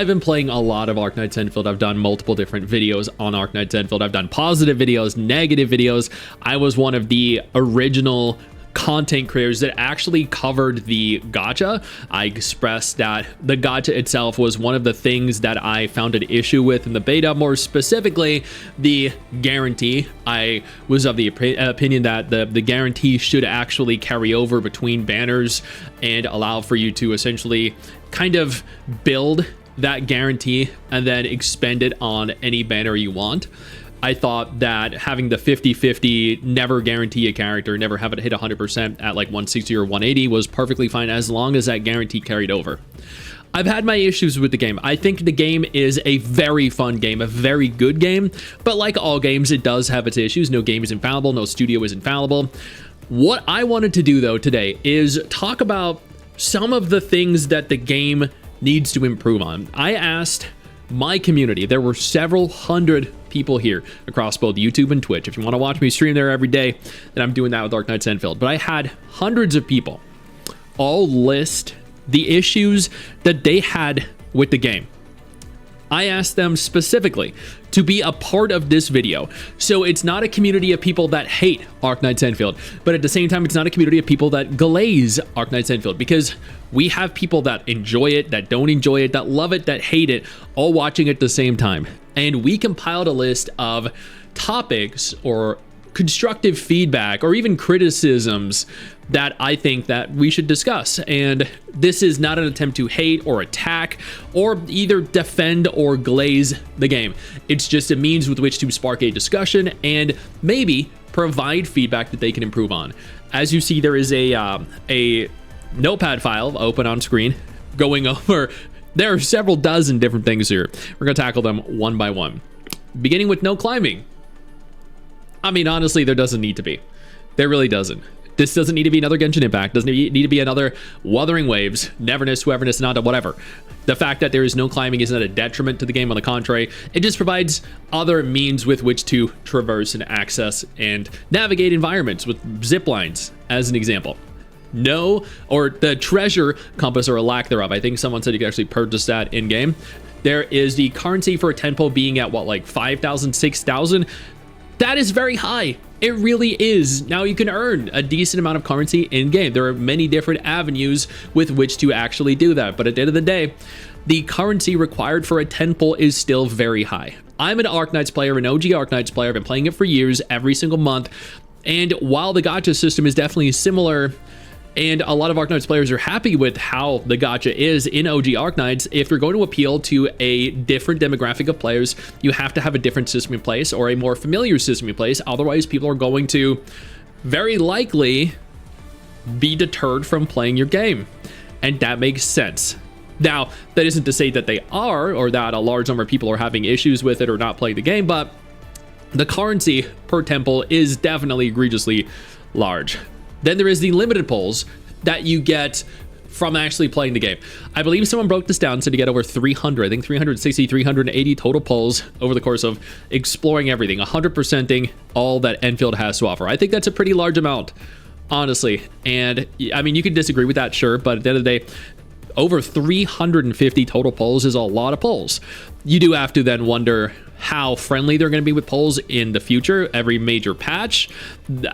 I've been playing a lot of Arknights Endfield. I've done multiple different videos on Arknights Endfield. I've done positive videos, negative videos. I was one of the original content creators that actually covered the gacha. I expressed that the gacha itself was one of the things that I found an issue with in the beta, more specifically the guarantee. I was of the opinion that the guarantee should actually carry over between banners and allow for you to essentially kind of build that guarantee and then expend it on any banner you want. I thought that having the 50-50 never guarantee a character, never have it hit 100% at like 160 or 180 was perfectly fine as long as that guarantee carried over. I've had my issues with the game. I think the game is a very fun game, a very good game, but like all games, it does have its issues. No game is infallible, no studio is infallible. What I wanted to do though today is talk about some of the things that the game needs to improve on. I asked my community. There were several hundred people here across both YouTube and Twitch. If you want to watch me stream there every day, then I'm doing that with Arknights Endfield. But I had hundreds of people all list the issues that they had with the game. I asked them specifically to be a part of this video. So it's not a community of people that hate Arknights Endfield, but at the same time, it's not a community of people that glaze Arknights Endfield, because we have people that enjoy it, that don't enjoy it, that love it, that hate it, all watching at the same time. And we compiled a list of topics or constructive feedback or even criticisms that I think that we should discuss. And this is not an attempt to hate or attack or either defend or glaze the game. It's just a means with which to spark a discussion and maybe provide feedback that they can improve on. As you see, there is a notepad file open on screen going over. There are several dozen different things here. We're gonna tackle them one by one. Beginning with no climbing. I mean, honestly, there doesn't need to be. There really doesn't. This doesn't need to be another Genshin Impact. Doesn't need to be another Wuthering Waves, Neverness, Whoeverness, Nanda, whatever. The fact that there is no climbing is not a detriment to the game. On the contrary, it just provides other means with which to traverse and access and navigate environments with zip lines, as an example. No, or the treasure compass or a lack thereof. I think someone said you could actually purchase that in game. There is the currency for a tempo being at what, like 5,000, 6,000. That is very high. It really is. Now you can earn a decent amount of currency in game. There are many different avenues with which to actually do that. But at the end of the day, the currency required for a temple is still very high. I'm an Arknights player, an OG Arknights player. I've been playing it for years, every single month. And while the gacha system is definitely similar, and a lot of Arknights players are happy with how the gacha is in OG Arknights, if you're going to appeal to a different demographic of players, you have to have a different system in place or a more familiar system in place. Otherwise, people are going to very likely be deterred from playing your game. And that makes sense. Now, that isn't to say that they are, or that a large number of people are having issues with it or not playing the game, but the currency per temple is definitely egregiously large. Then there is the limited pulls that you get from actually playing the game. I believe someone broke this down, said you get over 300, I think 360, 380 total pulls over the course of exploring everything, 100%ing all that Endfield has to offer. I think that's a pretty large amount, honestly. And I mean, you can disagree with that, sure, but at the end of the day, over 350 total pulls is a lot of pulls. You do have to then wonder how friendly they're going to be with pulls in the future, every major patch.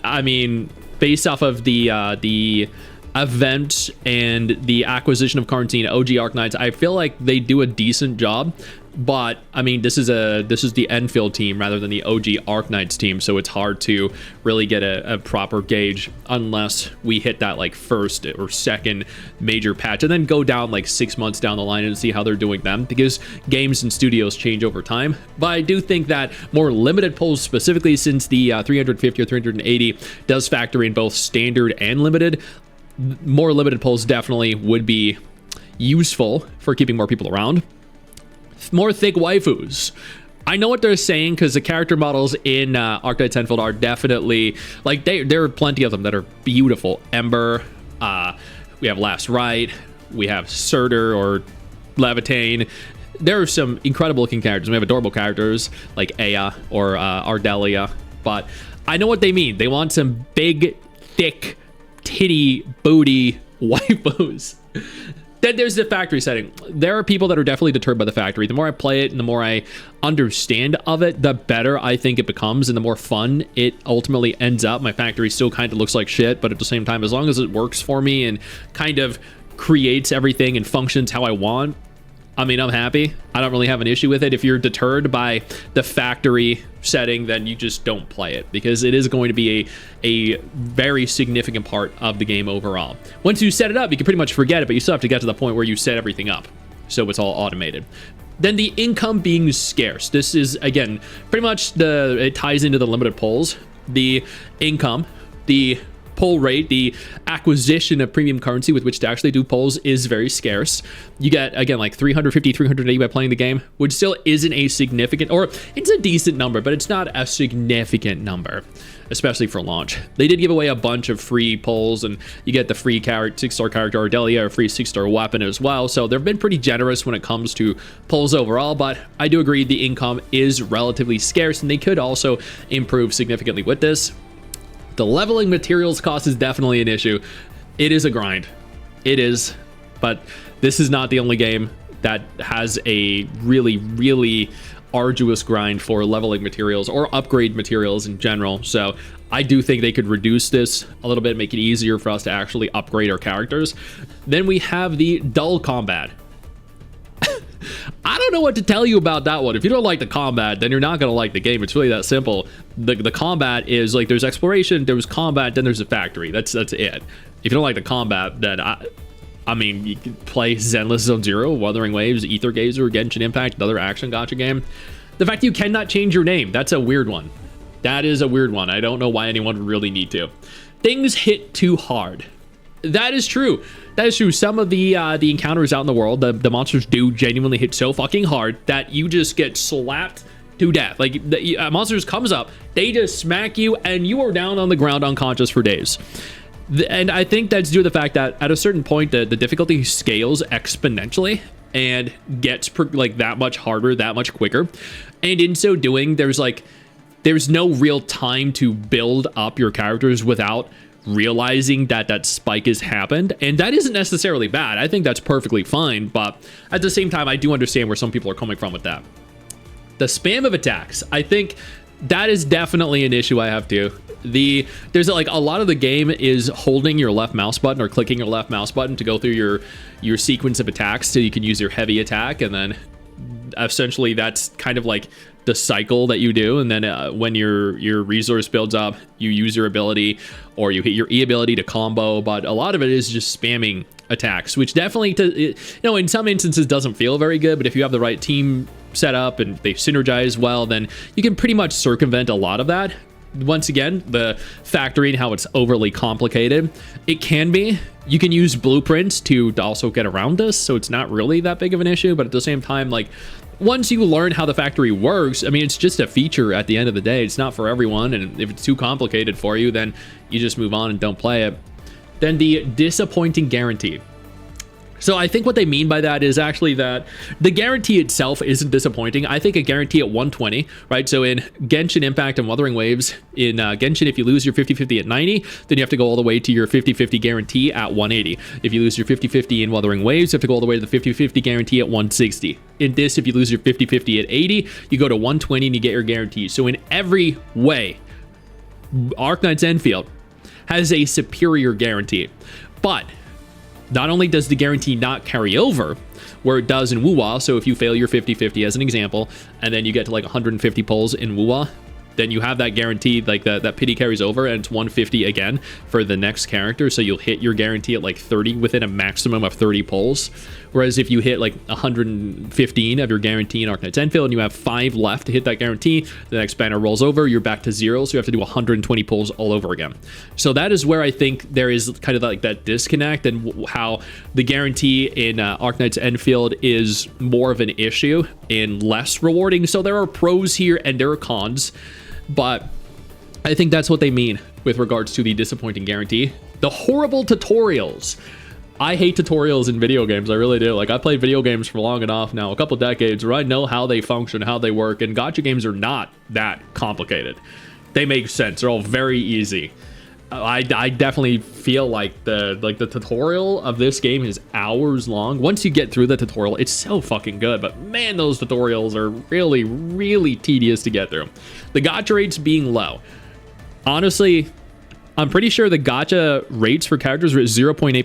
I mean, based off of the event and the acquisition of currency in OG Arknights, I feel like they do a decent job. But I mean, this is the Endfield team rather than the OG Arknights team, so it's hard to really get a proper gauge unless we hit that like first or second major patch and then go down like 6 months down the line and see how they're doing them, because games and studios change over time. But I do think that more limited pulls, specifically since the 350 or 380 does factor in both standard and limited, more limited pulls definitely would be useful for keeping more people around. More thick waifus. I know what they're saying, because the character models in Arknights Endfield are definitely, like, there are plenty of them that are beautiful. Ember, we have Last Rite, we have Surtur or Levitane. There are some incredible looking characters. We have adorable characters like Aya or Ardelia, but I know what they mean. They want some big, thick, titty, booty waifus. Then there's the factory setting. There are people that are definitely deterred by the factory. The more I play it and the more I understand of it, the better I think it becomes and the more fun it ultimately ends up. My factory still kind of looks like shit, but at the same time, as long as it works for me and kind of creates everything and functions how I want, I mean, I'm happy. I don't really have an issue with it. If you're deterred by the factory setting, then you just don't play it, because it is going to be a very significant part of the game overall. Once you set it up, you can pretty much forget it, but you still have to get to the point where you set everything up, so it's all automated. Then the income being scarce. This is, again, pretty much it ties into the limited polls. The income, the pull rate, the acquisition of premium currency with which to actually do polls is very scarce. You get, again, like 350, 380 by playing the game, which still isn't a significant, or it's a decent number, but it's not a significant number, especially for launch. They did give away a bunch of free polls, and you get the free 6-star character Ardelia, a free 6-star weapon as well. So they've been pretty generous when it comes to polls overall, but I do agree the income is relatively scarce, and they could also improve significantly with this. The leveling materials cost is definitely an issue. It is a grind. It is, but this is not the only game that has a really, really arduous grind for leveling materials or upgrade materials in general. So I do think they could reduce this a little bit, make it easier for us to actually upgrade our characters. Then we have the dull combat. I don't know what to tell you about that one. If you don't like the combat, then you're not going to like the game. It's really that simple. The combat is like, there's exploration, there's combat, then there's a factory. That's it. If you don't like the combat, then I mean, you can play Zenless Zone Zero, Wuthering Waves, Ether Gazer, Genshin Impact, another action gacha game. The fact that you cannot change your name, that's a weird one. That is a weird one. I don't know why anyone would really need to. Things hit too hard. That is true. That is true. Some of the encounters out in the world, the monsters do genuinely hit so fucking hard that you just get slapped to death. Like, the monsters comes up, they just smack you, and you are down on the ground unconscious for days. And I think that's due to the fact that at a certain point, the difficulty scales exponentially and gets like that much harder, that much quicker. And in so doing, there's no real time to build up your characters without realizing that spike has happened. And that isn't necessarily bad. I think that's perfectly fine. But at the same time, I do understand where some people are coming from with that. The spam of attacks, I think that is definitely an issue I have too. There's like a lot of the game is holding your left mouse button or clicking your left mouse button to go through your sequence of attacks so you can use your heavy attack, and then essentially that's kind of like the cycle that you do. And then when your resource builds up, you use your ability or you hit your E ability to combo. But a lot of it is just spamming attacks, which definitely, in some instances doesn't feel very good. But if you have the right team set up and they synergize well, then you can pretty much circumvent a lot of that. Once again, the factory and how it's overly complicated, it can be. You can use blueprints to also get around this, so it's not really that big of an issue. But at the same time, like, once you learn how the factory works, I mean, it's just a feature at the end of the day. It's not for everyone, and if it's too complicated for you, then you just move on and don't play it. Then the disappointing guarantee. So I think what they mean by that is actually that the guarantee itself isn't disappointing. I think a guarantee at 120, right? So in Genshin Impact and Wuthering Waves, in Genshin, if you lose your 50-50 at 90, then you have to go all the way to your 50-50 guarantee at 180. If you lose your 50-50 in Wuthering Waves, you have to go all the way to the 50-50 guarantee at 160. In this, if you lose your 50-50 at 80, you go to 120 and you get your guarantee. So in every way, Arknights Endfield has a superior guarantee. But not only does the guarantee not carry over where it does in WoWa, so if you fail your 50-50 as an example, and then you get to like 150 pulls in WoWa, then you have that guarantee, like that pity carries over, and it's 150 again for the next character, so you'll hit your guarantee at like 30 within a maximum of 30 pulls. Whereas if you hit like 115 of your guarantee in Arknights Endfield and you have 5 left to hit that guarantee, the next banner rolls over, you're back to 0, so you have to do 120 pulls all over again. So that is where I think there is kind of like that disconnect, and how the guarantee in Arknights Endfield is more of an issue and less rewarding. So there are pros here and there are cons, but I think that's what they mean with regards to the disappointing guarantee. The horrible tutorials. I hate tutorials in video games. I really do. Like, I played video games for long enough now, a couple decades, where I know how they function, how they work, and gacha games are not that complicated. They make sense. They're all very easy. I definitely feel like the tutorial of this game is hours long. Once you get through the tutorial, it's so fucking good. But man, those tutorials are really, really tedious to get through. The gacha rates being low. Honestly, I'm pretty sure the gacha rates for characters are at 0.8%.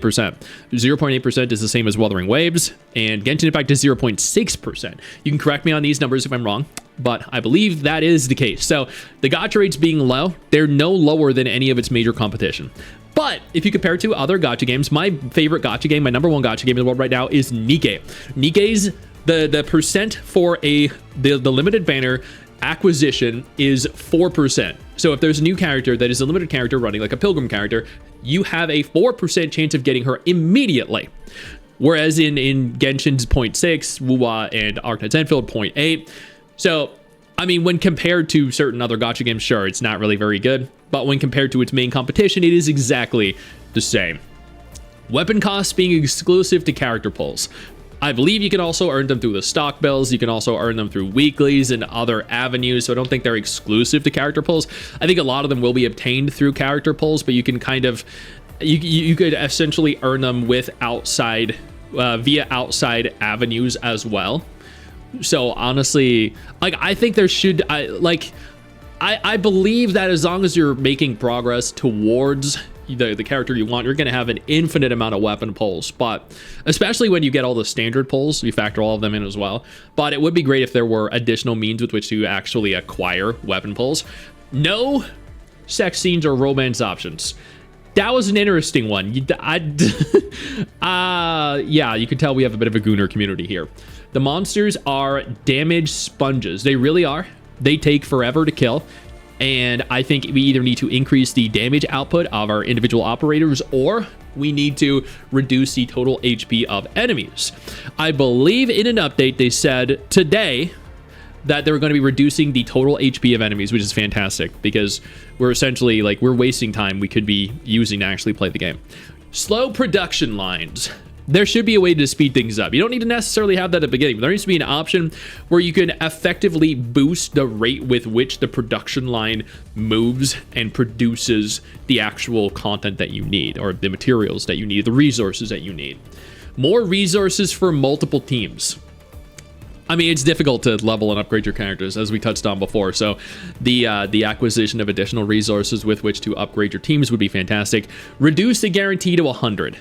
0.8% is the same as Wuthering Waves, and Genshin Impact is 0.6%. You can correct me on these numbers if I'm wrong, but I believe that is the case. So the gacha rates being low, they're no lower than any of its major competition. But if you compare it to other gacha games, my favorite gacha game, my number one gacha game in the world right now is Nikke. Nikke's the percent for the limited banner acquisition is 4%. So if there's a new character that is a limited character running, like a pilgrim character, you have a 4% chance of getting her immediately. Whereas in Genshin's 0.6, Wuwa and Arknights Endfield 0.8. So, I mean, when compared to certain other gacha games, sure, it's not really very good. But when compared to its main competition, it is exactly the same. Weapon costs being exclusive to character pulls. I believe you can also earn them through the stock bills. You can also earn them through weeklies and other avenues. So I don't think they're exclusive to character pulls. I think a lot of them will be obtained through character pulls, but you can kind of, you could essentially earn them with outside, via outside avenues as well. So honestly, like, I think there should, I believe that as long as you're making progress towards the character you want, you're going to have an infinite amount of weapon pulls. But especially when you get all the standard pulls, you factor all of them in as well. But it would be great if there were additional means with which to actually acquire weapon pulls. No sex scenes or romance options. That was an interesting one. Yeah, you can tell we have a bit of a gooner community here. The monsters are damage sponges. They really are. They take forever to kill. And I think we either need to increase the damage output of our individual operators, or we need to reduce the total HP of enemies. I believe in an update they said today that they're going to be reducing the total HP of enemies, which is fantastic, because we're essentially, like, we're wasting time we could be using to actually play the game. Slow production lines. There should be a way to speed things up. You don't need to necessarily have that at the beginning, but there needs to be an option where you can effectively boost the rate with which the production line moves and produces the actual content that you need, or the materials that you need, the resources that you need. More resources for multiple teams. I mean, it's difficult to level and upgrade your characters, as we touched on before, so the acquisition of additional resources with which to upgrade your teams would be fantastic. Reduce the guarantee to 100.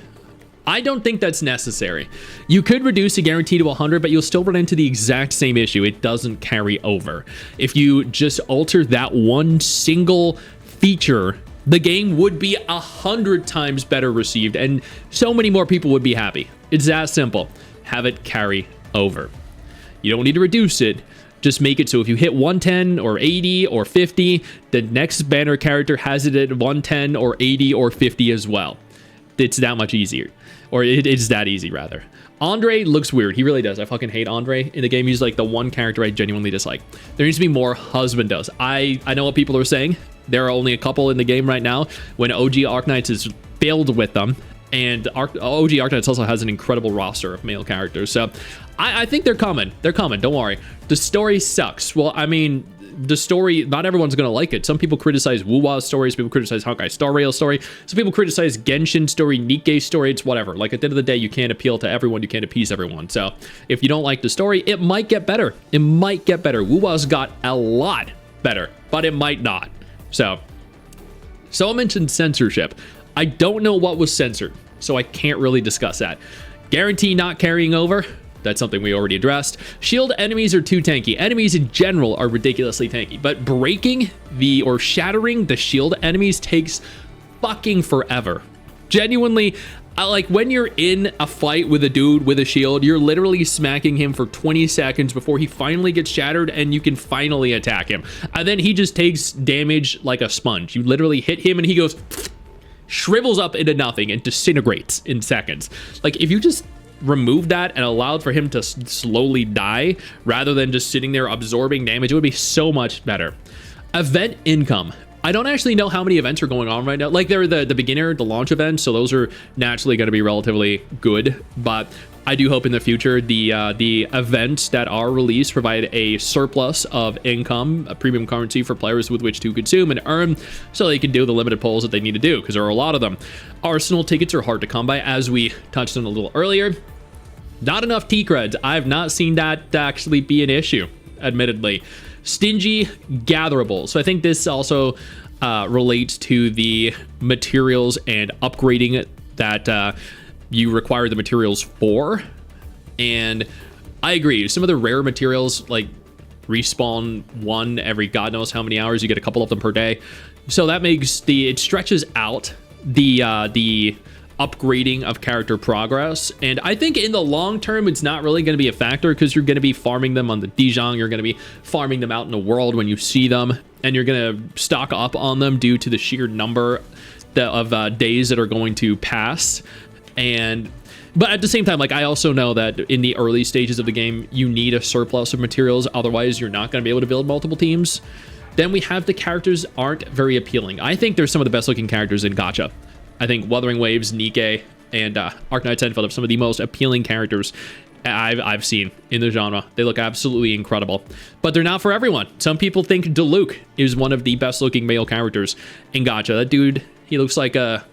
I don't think that's necessary. You could reduce the guarantee to 100, but you'll still run into the exact same issue. It doesn't carry over. If you just alter that one single feature, the game would be 100 times better received, and so many more people would be happy. It's that simple. Have it carry over. You don't need to reduce it. Just make it so if you hit 110 or 80 or 50, the next banner character has it at 110 or 80 or 50 as well. It's that much easier. Or it's that easy, rather. Andre looks weird. He really does. I fucking hate Andre in the game. He's like the one character I genuinely dislike. There needs to be more husbandos. I know what people are saying. There are only a couple in the game right now, when OG Arknights is filled with them. And OG Arknights also has an incredible roster of male characters. So I think they're coming. They're coming. Don't worry. The story sucks. Well, I mean, the story, not everyone's going to like it. Some people criticize Wuwa's story. Some people criticize Honkai Star Rail's story. Some people criticize Genshin's story, Nikke's story. It's whatever. Like, at the end of the day, you can't appeal to everyone. You can't appease everyone. So if you don't like the story, it might get better. It might get better. Wuwa's got a lot better, but it might not. So I mentioned censorship. I don't know what was censored, so I can't really discuss that. Guarantee not carrying over. That's something we already addressed. Shield enemies are too tanky. Enemies in general are ridiculously tanky, but breaking or shattering the shield enemies takes fucking forever. Genuinely, like, when you're in a fight with a dude with a shield, you're literally smacking him for 20 seconds before he finally gets shattered and you can finally attack him. And then he just takes damage like a sponge. You literally hit him and he goes, shrivels up into nothing and disintegrates in seconds. Like, if you just removed that and allowed for him to slowly die rather than just sitting there absorbing damage, it would be so much better. Event income. I don't actually know how many events are going on right now. Like, they're the beginner, the launch events, so those are naturally going to be relatively good. But I do hope in the future the events that are released provide a surplus of income, a premium currency for players with which to consume and earn, so they can do the limited polls that they need to do, because there are a lot of them. Arsenal tickets are hard to come by, as we touched on a little earlier. Not enough T-creds. I've not seen that actually be an issue, admittedly. Stingy gatherables. So I think this also relates to the materials and upgrading that you require the materials for. And I agree. Some of the rare materials, like, respawn one every god knows how many hours. You get a couple of them per day. So that makes it stretches out the upgrading of character progress. And I think in the long term, it's not really going to be a factor, because you're going to be farming them on the Dijon. You're going to be farming them out in the world when you see them, and you're going to stock up on them due to the sheer number of days that are going to pass. But at the same time, like, I also know that in the early stages of the game, you need a surplus of materials. Otherwise, you're not going to be able to build multiple teams. Then we have the characters aren't very appealing. I think there's some of the best looking characters in Gacha. I think Wuthering Waves, Nikke, and Arknights Endfield are some of the most appealing characters I've seen in the genre. They look absolutely incredible, but they're not for everyone. Some people think Diluc is one of the best looking male characters in Gacha. That dude, he looks like one of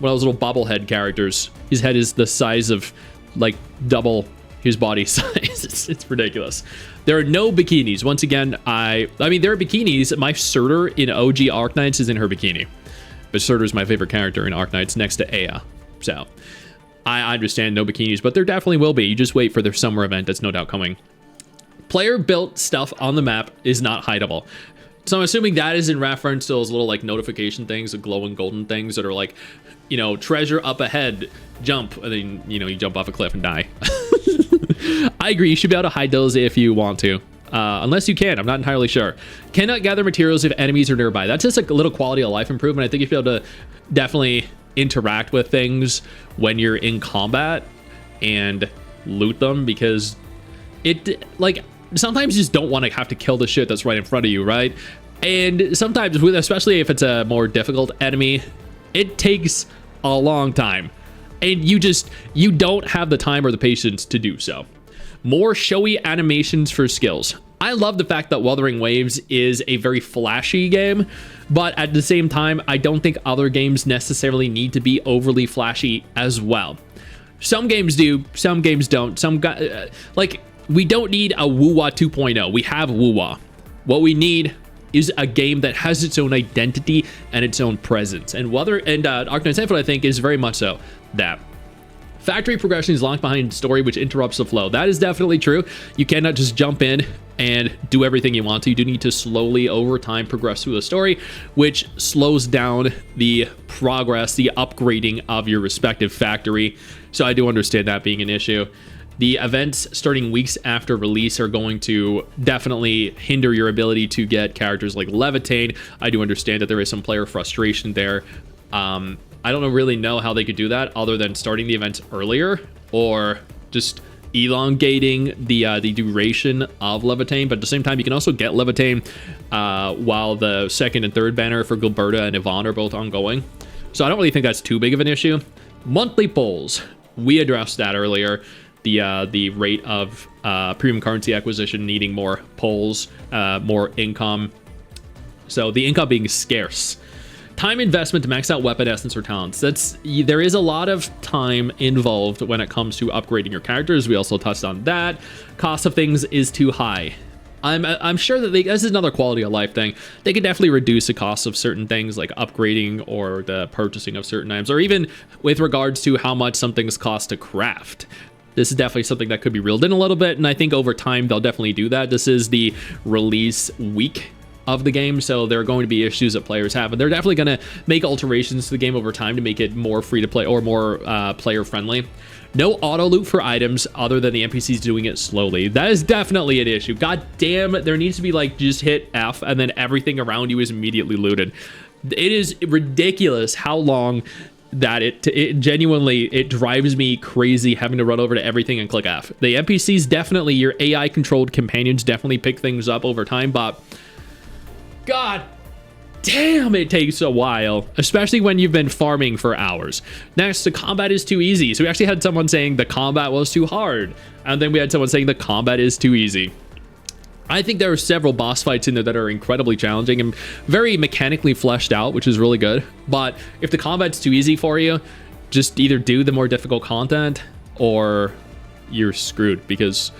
those little bobblehead characters. His head is the size of, like, double his body size. It's ridiculous. There are no bikinis. Once again, I mean, there are bikinis. My Surtur in OG Arknights is in her bikini. But Surtur is my favorite character in Arknights next to Aya. So I understand no bikinis, but there definitely will be. You just wait for their summer event. That's no doubt coming. Player-built stuff on the map is not hideable. So I'm assuming that is in reference to those little, like, notification things, the glowing golden things that are like, you know, treasure up ahead, jump, and then, you know, you jump off a cliff and die. I agree. You should be able to hide those if you want to. Unless you can, I'm not entirely sure. Cannot gather materials if enemies are nearby. That's just like a little quality of life improvement. I think you should be able to definitely interact with things when you're in combat and loot them, because it, like, sometimes you just don't want to have to kill the shit that's right in front of you, right? And sometimes, especially if it's a more difficult enemy, it takes a long time, and you don't have the time or the patience to do so. More showy animations for skills. I love the fact that Wuthering Waves is a very flashy game, but at the same time, I don't think other games necessarily need to be overly flashy as well. Some games do, some games don't. Like, we don't need a Wuwa 2.0. We have Wuwa. What we need is a game that has its own identity and its own presence. And Arknights Endfield, I think, is very much so that. Factory progression is locked behind story, which interrupts the flow. That is definitely true. You cannot just jump in and do everything you want to. You do need to slowly, over time, progress through the story, which slows down the progress, the upgrading of your respective factory. So I do understand that being an issue. The events starting weeks after release are going to definitely hinder your ability to get characters like Levitate. I do understand that there is some player frustration there. I don't really know how they could do that other than starting the events earlier or just elongating the duration of Levitate. But at the same time, you can also get Levitate while the second and third banner for Gilberta and Yvonne are both ongoing. So I don't really think that's too big of an issue. Monthly polls. We addressed that earlier. The rate of premium currency acquisition needing more polls, more income. So the income being scarce. Time investment to max out weapon essence or talents. There is a lot of time involved when it comes to upgrading your characters. We also touched on that. Cost of things is too high. I'm sure that this is another quality of life thing. They could definitely reduce the cost of certain things like upgrading or the purchasing of certain items, or even with regards to how much some things cost to craft. This is definitely something that could be reeled in a little bit, and I think over time they'll definitely do that. This is the release week of the game, so there are going to be issues that players have, and they're definitely going to make alterations to the game over time to make it more free to play or more player friendly. No auto loot for items other than the NPCs doing it slowly. That is definitely an issue. God damn it, there needs to be like just hit F and then everything around you is immediately looted. It is ridiculous how long that it genuinely drives me crazy having to run over to everything and click F. The NPCs definitely, your AI controlled companions definitely pick things up over time, but God damn, it takes a while, especially when you've been farming for hours. Next, the combat is too easy. So we actually had someone saying the combat was too hard, and then we had someone saying the combat is too easy. I think there are several boss fights in there that are incredibly challenging and very mechanically fleshed out, which is really good. But if the combat's too easy for you, just either do the more difficult content or you're screwed, because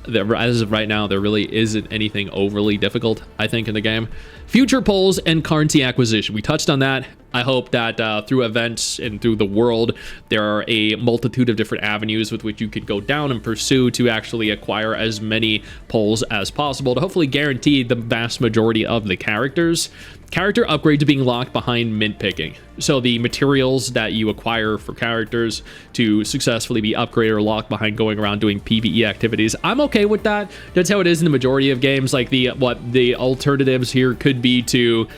as of right now, there really isn't anything overly difficult, I think, in the game. Future polls and currency acquisition. We touched on that. I hope that through events and through the world, there are a multitude of different avenues with which you can go down and pursue to actually acquire as many polls as possible to hopefully guarantee the vast majority of the characters. Character upgrades being locked behind mint picking. So the materials that you acquire for characters to successfully be upgraded or locked behind going around doing PvE activities. I'm okay with that. That's how it is in the majority of games. Like the alternatives here could be to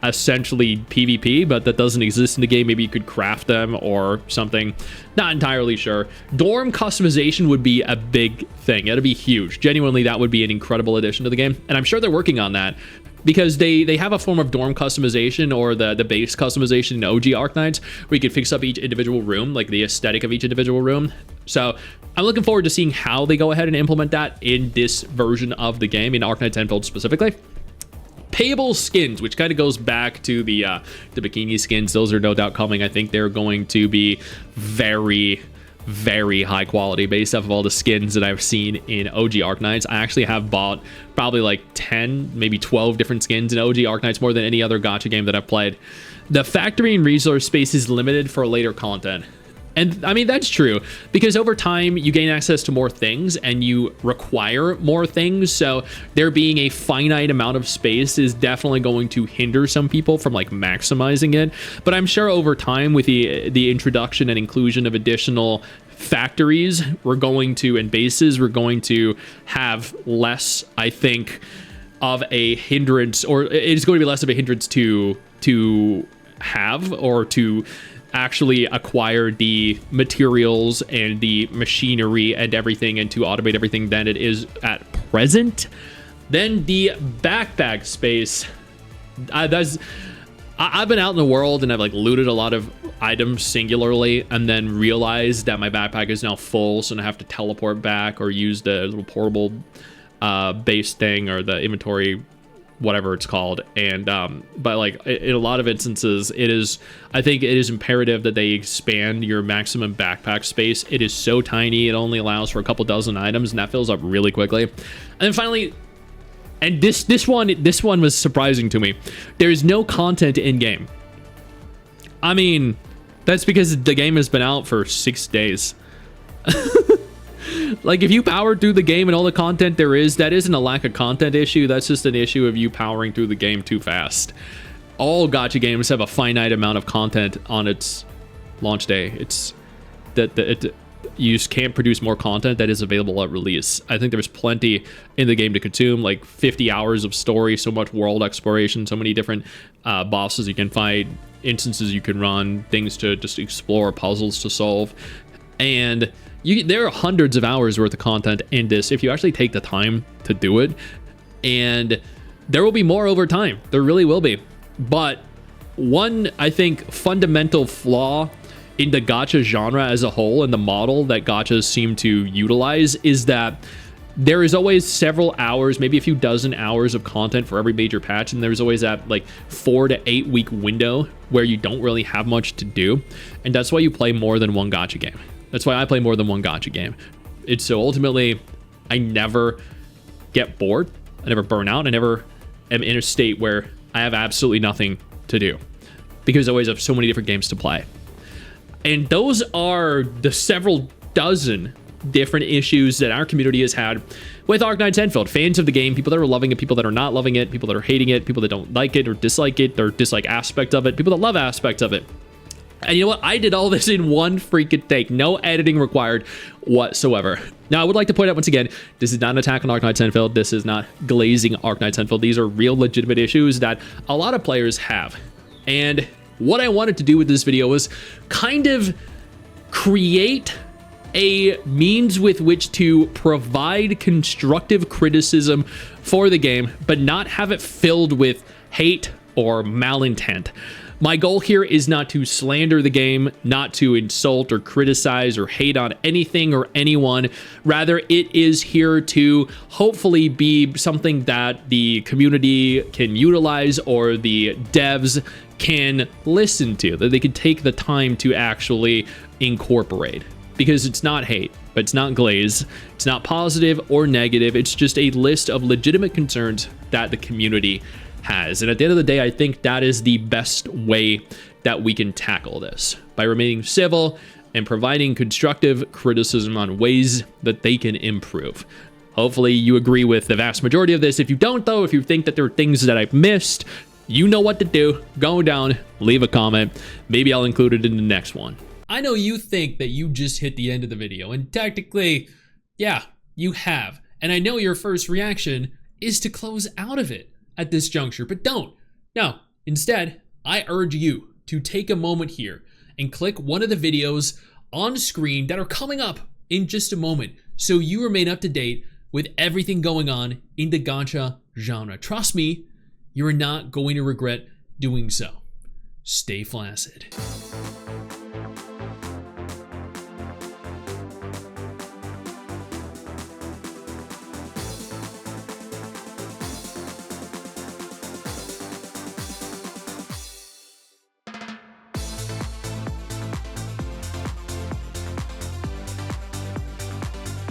essentially PvP, but that doesn't exist in the game. Maybe you could craft them or something. Not entirely sure. Dorm customization would be a big thing. It'd be huge. Genuinely, that would be an incredible addition to the game, and I'm sure they're working on that, because they have a form of dorm customization, or the base customization in OG Arknights, where you can fix up each individual room, like the aesthetic of each individual room. So I'm looking forward to seeing how they go ahead and implement that in this version of the game, in Arknights Endfield specifically. Payable skins, which kind of goes back to the bikini skins. Those are no doubt coming. I think they're going to be very, very high quality based off of all the skins that I've seen in OG Arknights. I actually have bought probably like 10, maybe 12 different skins in OG Arknights, more than any other gacha game that I've played. The factory and resource space is limited for later content. And I mean, that's true, because over time you gain access to more things and you require more things. So there being a finite amount of space is definitely going to hinder some people from like maximizing it. But I'm sure over time, with the introduction and inclusion of additional factories, and bases, we're going to have less, I think, of a hindrance, or it's going to be less of a hindrance to have, or to actually acquire the materials and the machinery and everything, and to automate everything, than it is at present. Then the backpack space. I've been out in the world and I've like looted a lot of items singularly, and then realized that my backpack is now full, so I have to teleport back or use the little portable base thing, or the inventory, whatever it's called. And but like in a lot of instances, I think it is imperative that they expand your maximum backpack space. It is so tiny, it only allows for a couple dozen items, and that fills up really quickly. And then finally, and this one was surprising to me, there's no content in game. I mean, that's because the game has been out for 6 days. Like, if you powered through the game and all the content there is, that isn't a lack of content issue. That's just an issue of you powering through the game too fast. All gacha games have a finite amount of content on its launch day. It's you just can't produce more content that is available at release. I think there's plenty in the game to consume, like 50 hours of story, so much world exploration, so many different bosses you can fight, instances you can run, things to just explore, puzzles to solve. And there are hundreds of hours worth of content in this if you actually take the time to do it. And there will be more over time. There really will be. But one, I think, fundamental flaw in the gacha genre as a whole, and the model that gachas seem to utilize, is that there is always several hours, maybe a few dozen hours of content for every major patch, and there's always that like 4 to 8 week window where you don't really have much to do. And that's why you play more than one gacha game. That's why I play more than one gacha game. It's so ultimately, I never get bored. I never burn out. I never am in a state where I have absolutely nothing to do, because I always have so many different games to play. And those are the several dozen different issues that our community has had with Arknights Endfield. Fans of the game, people that are loving it, people that are not loving it, people that are hating it, people that don't like it or dislike aspect of it, people that love aspects of it. And you know what? I did all this in one freaking take. No editing required whatsoever. Now, I would like to point out once again, this is not an attack on Arknights Endfield. This is not glazing Arknights Endfield. These are real legitimate issues that a lot of players have. And what I wanted to do with this video was kind of create a means with which to provide constructive criticism for the game, but not have it filled with hate, or malintent. My goal here is not to slander the game, not to insult or criticize or hate on anything or anyone. Rather, it is here to hopefully be something that the community can utilize or the devs can listen to, that they can take the time to actually incorporate. Because it's not hate, but it's not glaze, it's not positive or negative, it's just a list of legitimate concerns that the community has. And at the end of the day, I think that is the best way that we can tackle this, by remaining civil and providing constructive criticism on ways that they can improve. Hopefully you agree with the vast majority of this. If you don't though, if you think that there are things that I've missed, you know what to do. Go down, leave a comment. Maybe I'll include it in the next one. I know you think that you just hit the end of the video, and technically, yeah, you have. And I know your first reaction is to close out of it at this juncture, but don't. No, instead, I urge you to take a moment here and click one of the videos on screen that are coming up in just a moment so you remain up to date with everything going on in the gacha genre. Trust me, you're not going to regret doing so. Stay flaccid.